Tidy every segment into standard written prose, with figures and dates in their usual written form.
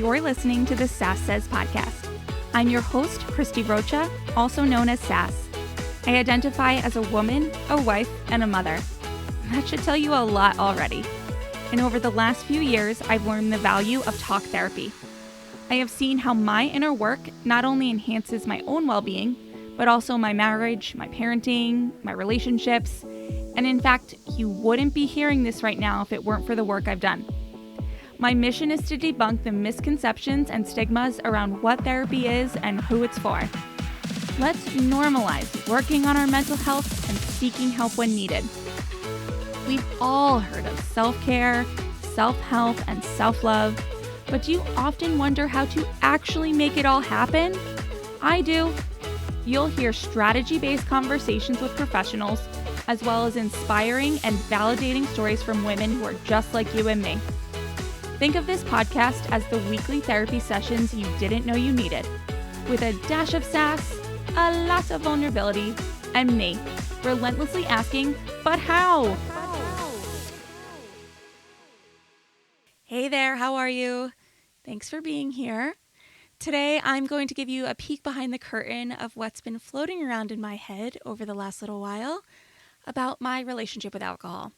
You're listening to the Sass podcast. I'm your host, Christie Rocha, also known as Sass. I identify as a woman, a wife, and a mother. That should tell you a lot already. And over the last few years, I've learned the value of talk therapy. I have seen how my inner work not only enhances my own well-being, but also my marriage, my parenting, my relationships. And in fact, you wouldn't be hearing this right now if it weren't for the work I've done. My mission is to debunk the misconceptions and stigmas around what therapy is and who it's for. Let's normalize working on our mental health and seeking help when needed. We've all heard of self-care, self-help, and self-love, but do you often wonder how to actually make it all happen? I do. You'll hear strategy-based conversations with professionals, as well as inspiring and validating stories from women who are just like you and me. Think of this podcast as the weekly therapy sessions you didn't know you needed, with a dash of sass, a lot of vulnerability, and me, relentlessly asking, but how? Hey there, how are you? Thanks for being here. Today, I'm going to give you a peek behind the curtain of what's been floating around in my head over the last little while about my relationship with alcohol.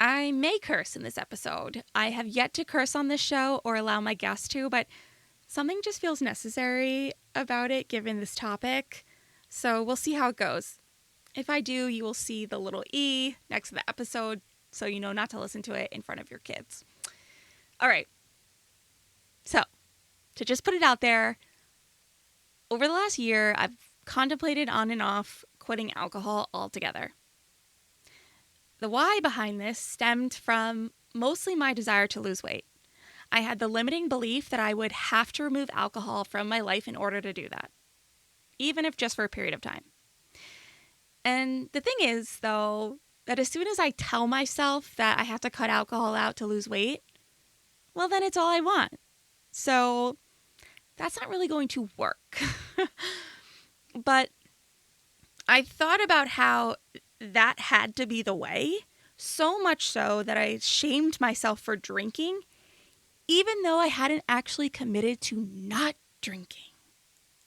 I may curse in this episode. I have yet to curse on this show or allow my guests to, but something just feels necessary about it given this topic. So we'll see how it goes. If I do, you will see the little E next to the episode so you know not to listen to it in front of your kids. All right. So, to just put it out there, over the last year, I've contemplated on and off quitting alcohol altogether. The why behind this stemmed from mostly my desire to lose weight. I had the limiting belief that I would have to remove alcohol from my life in order to do that, even if just for a period of time. And the thing is, though, that as soon as I tell myself that I have to cut alcohol out to lose weight, well, then it's all I want. So that's not really going to work. But I thought about how that had to be the way, so much so that I shamed myself for drinking, even though I hadn't actually committed to not drinking.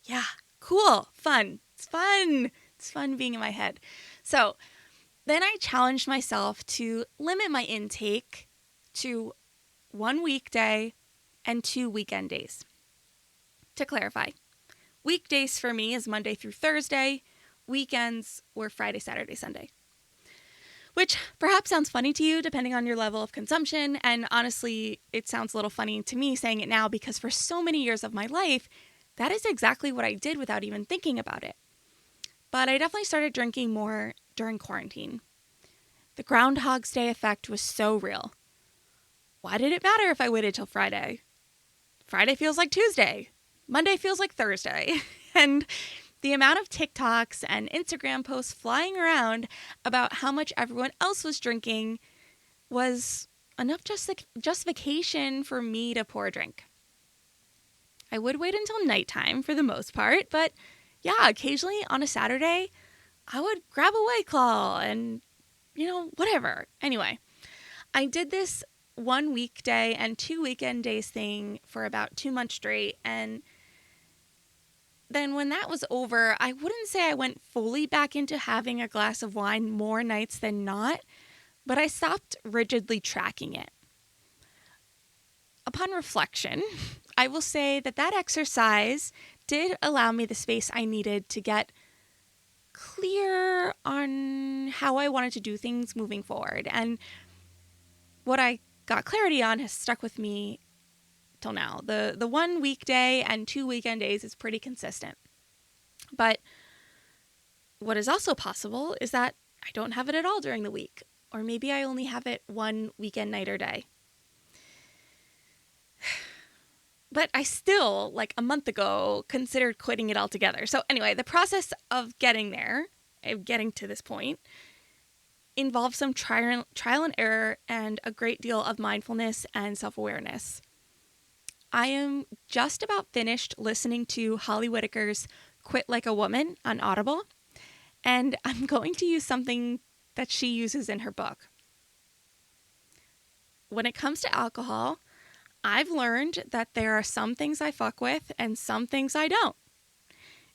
Yeah, cool, fun. It's fun. It's fun being in my head. So then I challenged myself to limit my intake to 1 weekday and 2 weekend days. To clarify, weekdays for me is Monday through Thursday. Weekends were Friday, Saturday, Sunday. Which perhaps sounds funny to you depending on your level of consumption. And honestly, it sounds a little funny to me saying it now because for so many years of my life, that is exactly what I did without even thinking about it. But I definitely started drinking more during quarantine. The Groundhog's Day effect was so real. Why did it matter if I waited till Friday? Friday feels like Tuesday. Monday feels like Thursday. And the amount of TikToks and Instagram posts flying around about how much everyone else was drinking was enough justification for me to pour a drink. I would wait until nighttime for the most part, but yeah, occasionally on a Saturday, I would grab a White Claw and, whatever. Anyway, I did this 1 weekday and 2 weekend days thing for about 2 months straight, and then when that was over, I wouldn't say I went fully back into having a glass of wine more nights than not, but I stopped rigidly tracking it. Upon reflection, I will say that exercise did allow me the space I needed to get clear on how I wanted to do things moving forward. And what I got clarity on has stuck with me till now. The 1 weekday and 2 weekend days is pretty consistent. But what is also possible is that I don't have it at all during the week, or maybe I only have it 1 weekend night or day. But I still, like a month ago, considered quitting it altogether. So anyway, the process of getting there, of getting to this point, involved some trial and error and a great deal of mindfulness and self-awareness. I am just about finished listening to Holly Whitaker's Quit Like a Woman on Audible, and I'm going to use something that she uses in her book. When it comes to alcohol, I've learned that there are some things I fuck with and some things I don't.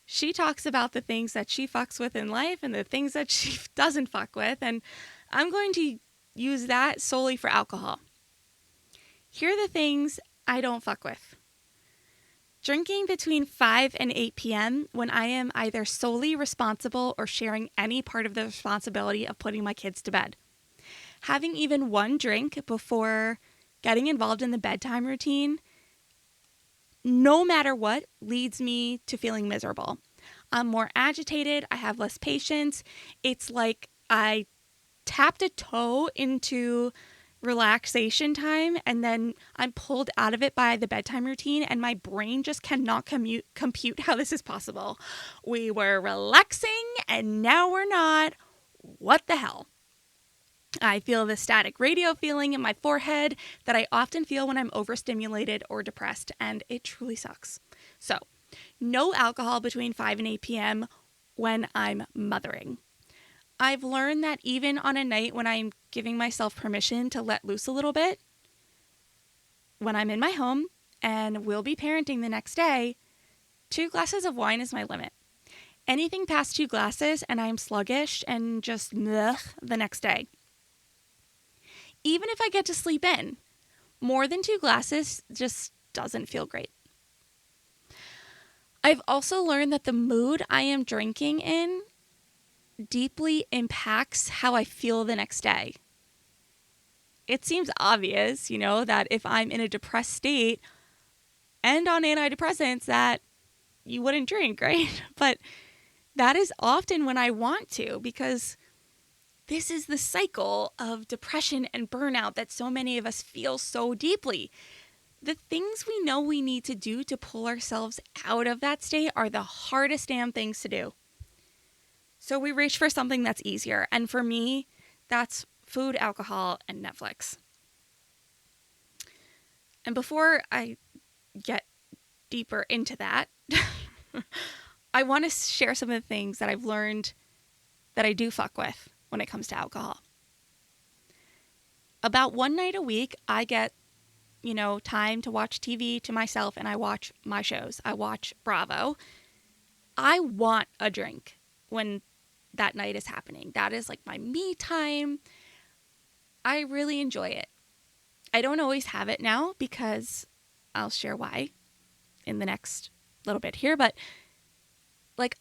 She talks about the things that she fucks with in life and the things that she doesn't fuck with, and I'm going to use that solely for alcohol. Here are the things I don't fuck with. Drinking between 5 and 8 p.m. when I am either solely responsible or sharing any part of the responsibility of putting my kids to bed. Having even one drink before getting involved in the bedtime routine, no matter what, leads me to feeling miserable. I'm more agitated. I have less patience. It's like I tapped a toe into relaxation time and then I'm pulled out of it by the bedtime routine, and my brain just cannot compute how this is possible. We were relaxing and now we're not. What the hell? I feel the static radio feeling in my forehead that I often feel when I'm overstimulated or depressed, and it truly sucks. So, no alcohol between 5 and 8 p.m. when I'm mothering. I've learned that even on a night when I'm giving myself permission to let loose a little bit, when I'm in my home and will be parenting the next day, 2 glasses of wine is my limit. Anything past 2 glasses and I'm sluggish and just the next day. Even if I get to sleep in, more than 2 glasses just doesn't feel great. I've also learned that the mood I am drinking in deeply impacts how I feel the next day. It seems obvious, that if I'm in a depressed state and on antidepressants that you wouldn't drink, right? But that is often when I want to, because this is the cycle of depression and burnout that so many of us feel so deeply. The things we know we need to do to pull ourselves out of that state are the hardest damn things to do. So we reach for something that's easier. And for me, that's food, alcohol, and Netflix. And before I get deeper into that, I want to share some of the things that I've learned that I do fuck with when it comes to alcohol. About one night a week, I get, time to watch TV to myself, and I watch my shows. I watch Bravo. I want a drink when that night is happening. That is like my me time. I really enjoy it. I don't always have it now because I'll share why in the next little bit here, but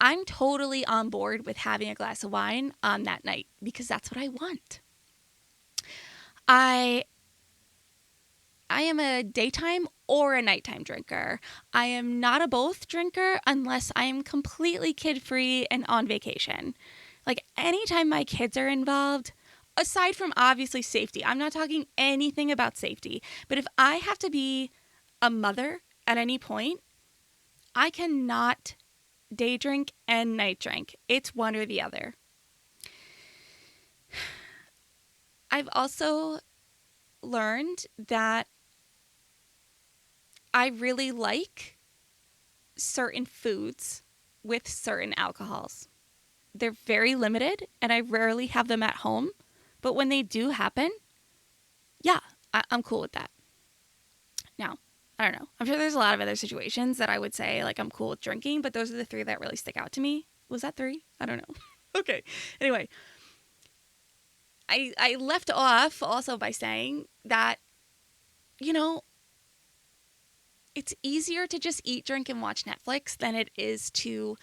I'm totally on board with having a glass of wine on that night because that's what I want. I am a daytime or a nighttime drinker. I am not a both drinker unless I am completely kid-free and on vacation. Anytime my kids are involved, aside from obviously safety, I'm not talking anything about safety, but if I have to be a mother at any point, I cannot day drink and night drink. It's one or the other. I've also learned that I really like certain foods with certain alcohols. They're very limited and I rarely have them at home, but when they do happen, yeah, I'm cool with that. Now, I don't know. I'm sure there's a lot of other situations that I would say I'm cool with drinking, but those are the 3 that really stick out to me. Was that 3? I don't know. Okay. Anyway, I left off also by saying that, it's easier to just eat, drink, and watch Netflix than it is to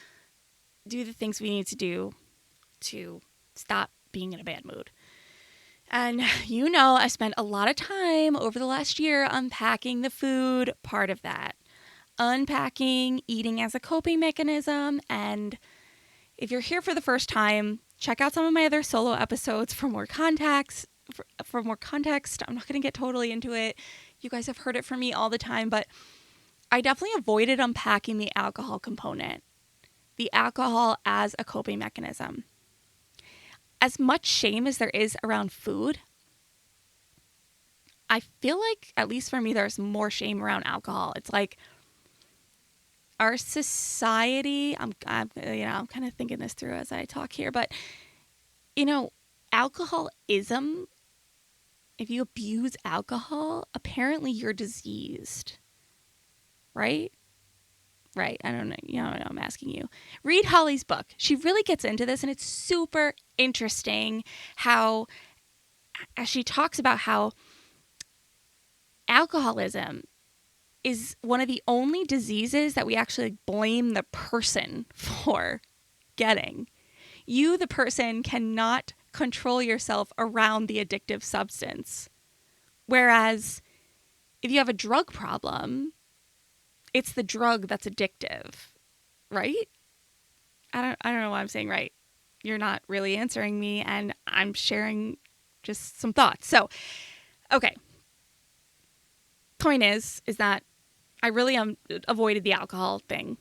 do the things we need to do to stop being in a bad mood. And I spent a lot of time over the last year unpacking the food part of that. Unpacking eating as a coping mechanism. And if you're here for the first time, check out some of my other solo episodes for more context. I'm not going to get totally into it. You guys have heard it from me all the time, but I definitely avoided unpacking the alcohol component. The alcohol as a coping mechanism. As much shame as there is around food, I feel like, at least for me, there's more shame around alcohol. It's our society, I'm kind of thinking this through as I talk here, but, alcoholism if you abuse alcohol, apparently you're diseased. Right? Right. I don't know. You know, I'm asking you. Read Holly's book. She really gets into this, and it's super interesting how, as she talks about how alcoholism is one of the only diseases that we actually blame the person for getting. You, the person, cannot control yourself around the addictive substance. Whereas if you have a drug problem, it's the drug that's addictive, right? I don't know what I'm saying right. You're not really answering me, and I'm sharing just some thoughts. So, okay. Point is that I really avoided the alcohol thing.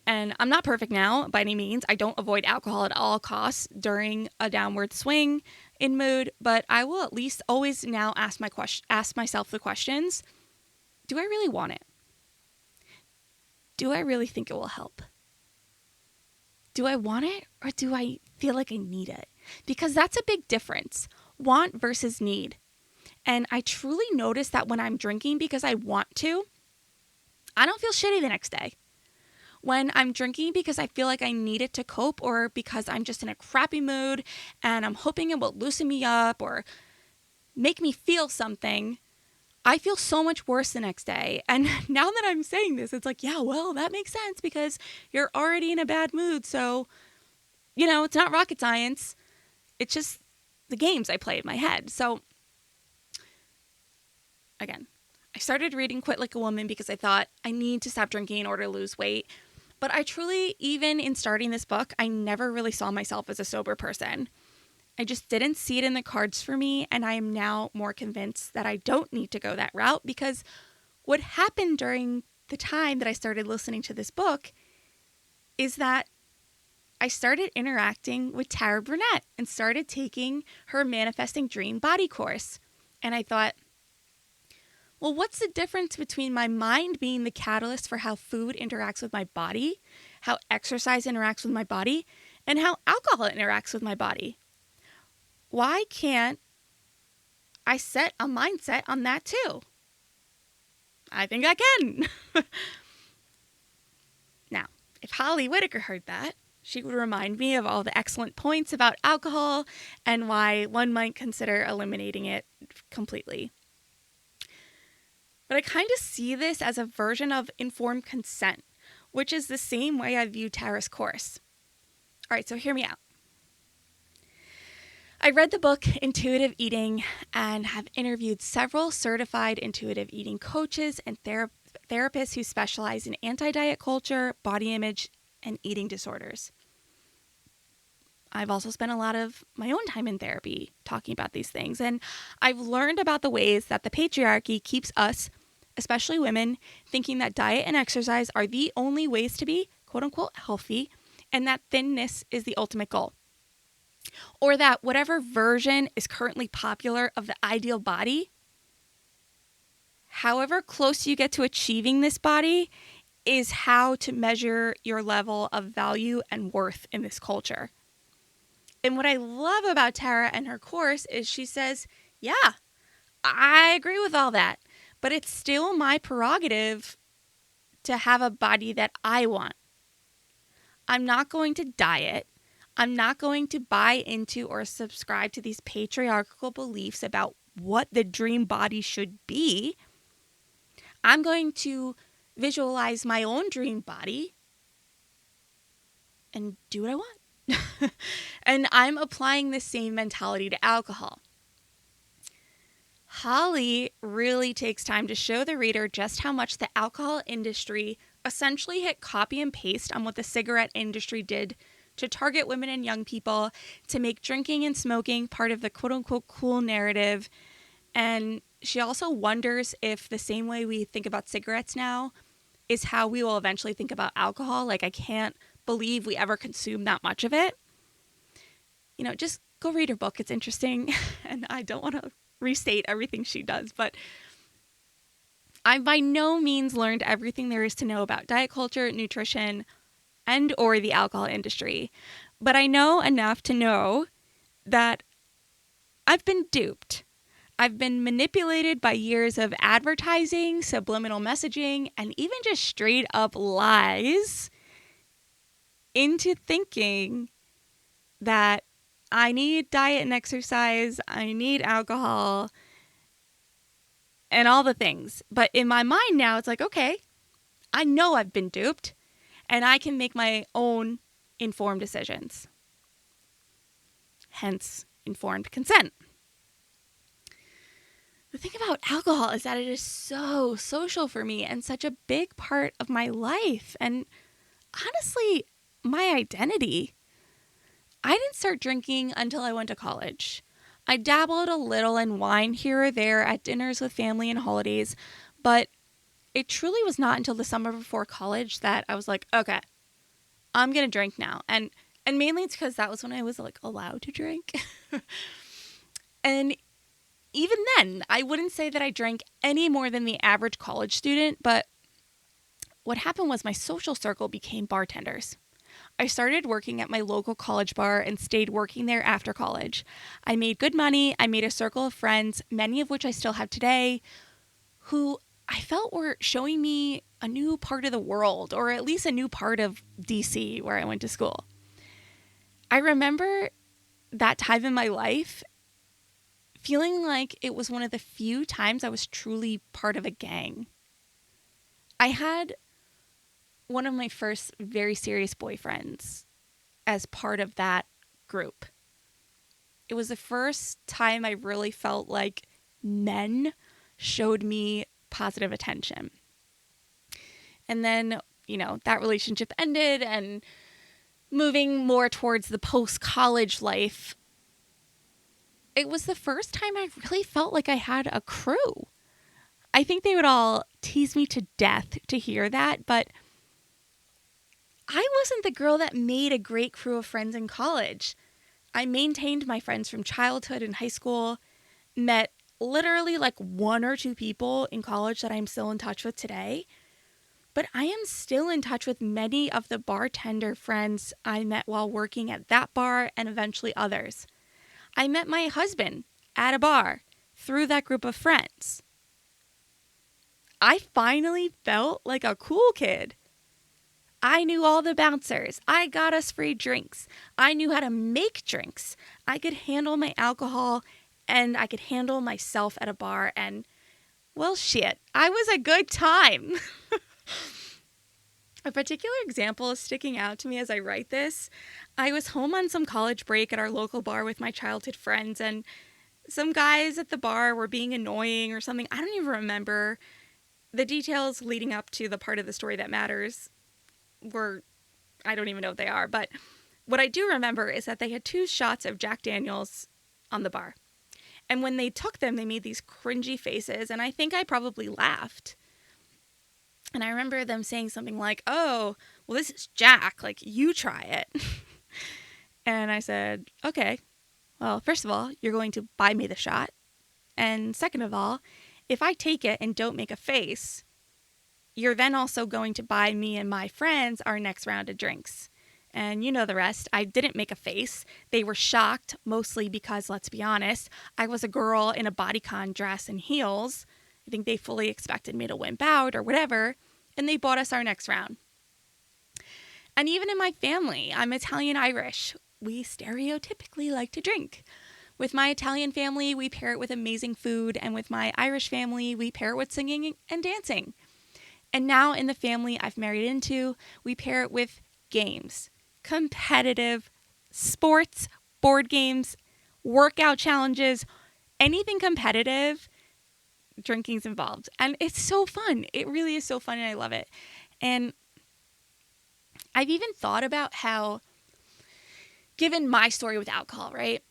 And I'm not perfect now by any means. I don't avoid alcohol at all costs during a downward swing in mood, but I will at least always now ask myself the questions. Do I really want it? Do I really think it will help? Do I want it, or do I feel like I need it? Because that's a big difference. Want versus need. And I truly notice that when I'm drinking because I want to, I don't feel shitty the next day. When I'm drinking because I feel like I need it to cope, or because I'm just in a crappy mood and I'm hoping it will loosen me up or make me feel something, I feel so much worse the next day. And now that I'm saying this, it's like, yeah, well, that makes sense because you're already in a bad mood. So, you know, it's not rocket science. It's just the games I play in my head. So, again, I started reading Quit Like a Woman because I thought I need to stop drinking in order to lose weight. But I truly, even in starting this book, I never really saw myself as a sober person. I just didn't see it in the cards for me, and I am now more convinced that I don't need to go that route, because what happened during the time that I started listening to this book is that I started interacting with Tara Burnett and started taking her Manifesting Dream Body course. And I thought, well, what's the difference between my mind being the catalyst for how food interacts with my body, how exercise interacts with my body, and how alcohol interacts with my body? Why can't I set a mindset on that too? I think I can. Now, if Holly Whitaker heard that, she would remind me of all the excellent points about alcohol and why one might consider eliminating it completely. But I kind of see this as a version of informed consent, which is the same way I view Tara's course. All right, so hear me out. I read the book Intuitive Eating and have interviewed several certified intuitive eating coaches and therapists who specialize in anti-diet culture, body image, and eating disorders. I've also spent a lot of my own time in therapy talking about these things, and I've learned about the ways that the patriarchy keeps us, especially women, thinking that diet and exercise are the only ways to be, quote-unquote, healthy, and that thinness is the ultimate goal. Or that whatever version is currently popular of the ideal body, however close you get to achieving this body, is how to measure your level of value and worth in this culture. And what I love about Tara and her course is she says, yeah, I agree with all that, but it's still my prerogative to have a body that I want. I'm not going to diet. I'm not going to buy into or subscribe to these patriarchal beliefs about what the dream body should be. I'm going to visualize my own dream body and do what I want. And I'm applying the same mentality to alcohol. Holly really takes time to show the reader just how much the alcohol industry essentially hit copy and paste on what the cigarette industry did to target women and young people, to make drinking and smoking part of the quote-unquote cool narrative. And she also wonders if the same way we think about cigarettes now is how we will eventually think about alcohol. Like, I can't believe we ever consume that much of it. You know, just go read her book. It's interesting. And I don't want to restate everything she does, but I've by no means learned everything there is to know about diet culture, nutrition, and or the alcohol industry. But I know enough to know that I've been duped. I've been manipulated by years of advertising, subliminal messaging, and even just straight up lies into thinking that I need diet and exercise, I need alcohol, and all the things. But in my mind now, it's like, okay, I know I've been duped, and I can make my own informed decisions. Hence, informed consent. The thing about alcohol is that it is so social for me and such a big part of my life and honestly, my identity. I didn't start drinking until I went to college. I dabbled a little in wine here or there at dinners with family and holidays, but it truly was not until the summer before college that I was like, okay, I'm going to drink now. And mainly it's because that was when I was like allowed to drink. And even then, I wouldn't say that I drank any more than the average college student, but what happened was my social circle became bartenders. I started working at my local college bar and stayed working there after college. I made good money. I made a circle of friends, many of which I still have today, who I felt were showing me a new part of the world, or at least a new part of DC where I went to school. I remember that time in my life feeling like it was one of the few times I was truly part of a gang. I had one of my first very serious boyfriends as part of that group. It was the first time I really felt like men showed me positive attention. And then, that relationship ended and moving more towards the post-college life, it was the first time I really felt like I had a crew. I think they would all tease me to death to hear that, but I wasn't the girl that made a great crew of friends in college. I maintained my friends from childhood and high school, met literally like one or two people in college that I'm still in touch with today, but I am still in touch with many of the bartender friends I met while working at that bar and eventually others. I met my husband at a bar through that group of friends. I finally felt like a cool kid. I knew all the bouncers. I got us free drinks. I knew how to make drinks. I could handle my alcohol and I could handle myself at a bar and, well, shit, I was a good time. A particular example is sticking out to me as I write this. I was home on some college break at our local bar with my childhood friends, and some guys at the bar were being annoying or something. I don't even remember. The details leading up to the part of the story that matters I don't even know what they are, but what I do remember is that they had 2 shots of Jack Daniels on the bar. And when they took them, they made these cringy faces, and I think I probably laughed. And I remember them saying something like, oh, well, this is Jack. Like, you try it. And I said, okay, well, first of all, you're going to buy me the shot. And second of all, if I take it and don't make a face, you're then also going to buy me and my friends our next round of drinks. And you know the rest. I didn't make a face. They were shocked, mostly because, let's be honest, I was a girl in a bodycon dress and heels. I think they fully expected me to wimp out or whatever, and they bought us our next round. And even in my family, I'm Italian-Irish. We stereotypically like to drink. With my Italian family, we pair it with amazing food, and with my Irish family, we pair it with singing and dancing. And now in the family I've married into, we pair it with games, competitive sports, board games, workout challenges, anything competitive. Drinking's involved. And it's so fun. It really is so fun and I love it. And I've even thought about how, given my story with alcohol, right?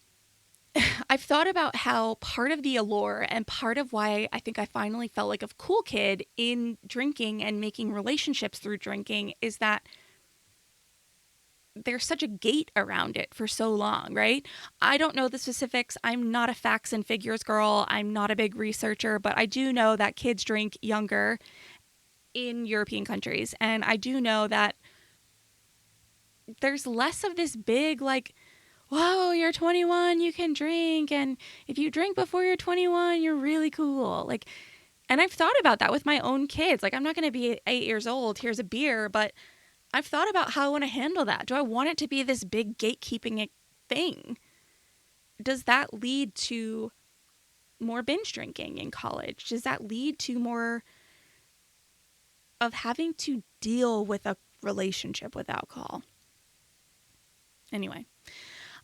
I've thought about how part of the allure and part of why I think I finally felt like a cool kid in drinking and making relationships through drinking is that there's such a gate around it for so long, right? I don't know the specifics. I'm not a facts and figures girl. I'm not a big researcher, but I do know that kids drink younger in European countries. And I do know that there's less of this big, like, whoa, you're 21, you can drink. And if you drink before you're 21, you're really cool. Like, and I've thought about that with my own kids. Like, I'm not going to be 8 years old. Here's a beer. But I've thought about how I want to handle that. Do I want it to be this big gatekeeping thing? Does that lead to more binge drinking in college? Does that lead to more of having to deal with a relationship with alcohol? Anyway,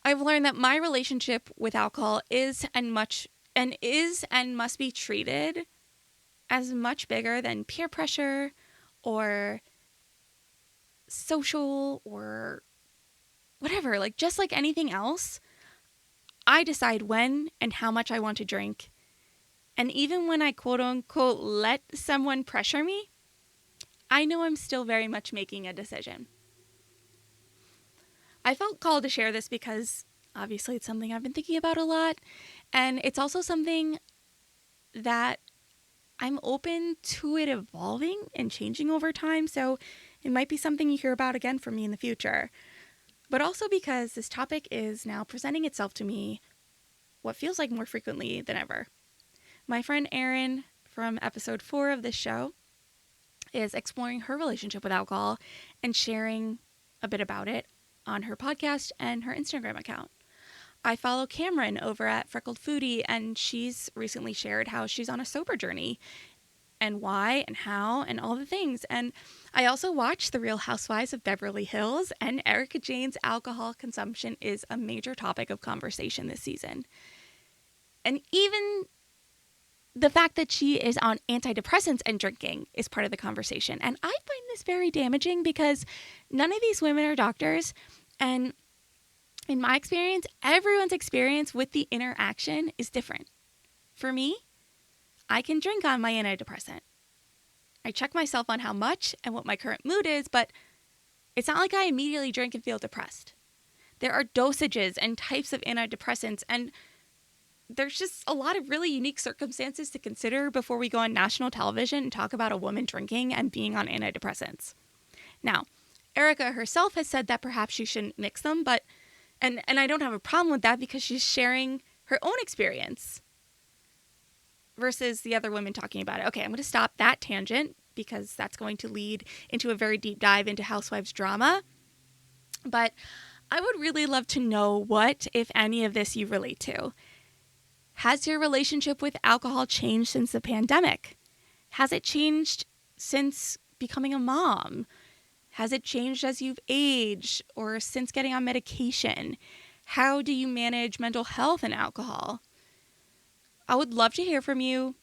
I've learned that my relationship with alcohol is and must be treated as much bigger than peer pressure or social or whatever. Like, just like anything else, I decide when and how much I want to drink. And even when I quote unquote let someone pressure me, I know I'm still very much making a decision. I felt called to share this because obviously it's something I've been thinking about a lot. And it's also something that I'm open to it evolving and changing over time. So it might be something you hear about again from me in the future. But also because this topic is now presenting itself to me what feels like more frequently than ever. My friend Erin from episode 4 of this show is exploring her relationship with alcohol and sharing a bit about it on her podcast and her Instagram account. I follow Cameron over at Freckled Foodie, and she's recently shared how she's on a sober journey and why and how and all the things. And I also watch The Real Housewives of Beverly Hills, and Erica Jane's alcohol consumption is a major topic of conversation this season. And even the fact that she is on antidepressants and drinking is part of the conversation. And I find this very damaging because none of these women are doctors. And in my experience, everyone's experience with the interaction is different. For me, I can drink on my antidepressant. I check myself on how much and what my current mood is, but it's not like I immediately drink and feel depressed. There are dosages and types of antidepressants, and there's just a lot of really unique circumstances to consider before we go on national television and talk about a woman drinking and being on antidepressants. Now, Erica herself has said that perhaps she shouldn't mix them, but and I don't have a problem with that because she's sharing her own experience versus the other women talking about it. Okay, I'm going to stop that tangent because that's going to lead into a very deep dive into Housewives drama. But I would really love to know what, if any of this, you relate to. Has your relationship with alcohol changed since the pandemic? Has it changed since becoming a mom? Has it changed as you've aged or since getting on medication? How do you manage mental health and alcohol? I would love to hear from you.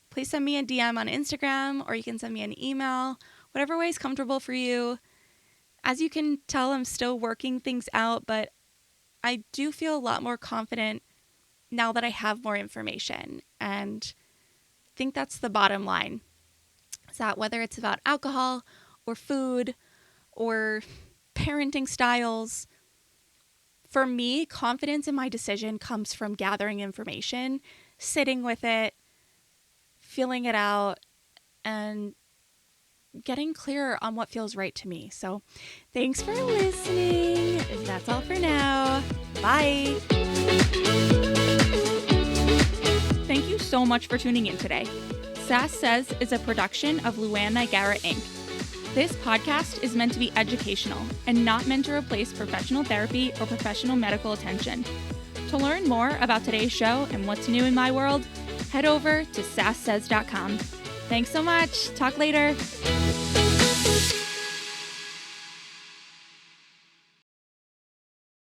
Please send me a DM on Instagram, or you can send me an email, whatever way is comfortable for you. As you can tell, I'm still working things out, but I do feel a lot more confident now that I have more information. And I think that's the bottom line. Is that whether it's about alcohol or food or parenting styles, for me, confidence in my decision comes from gathering information, sitting with it, feeling it out, and getting clearer on what feels right to me. So thanks for listening. That's all for now. Bye. Thank you so much for tuning in today. Sass Says is a production of Luann Nigara, Inc. This podcast is meant to be educational and not meant to replace professional therapy or professional medical attention. To learn more about today's show and what's new in my world, head over to sasssays.com. Thanks so much. Talk later.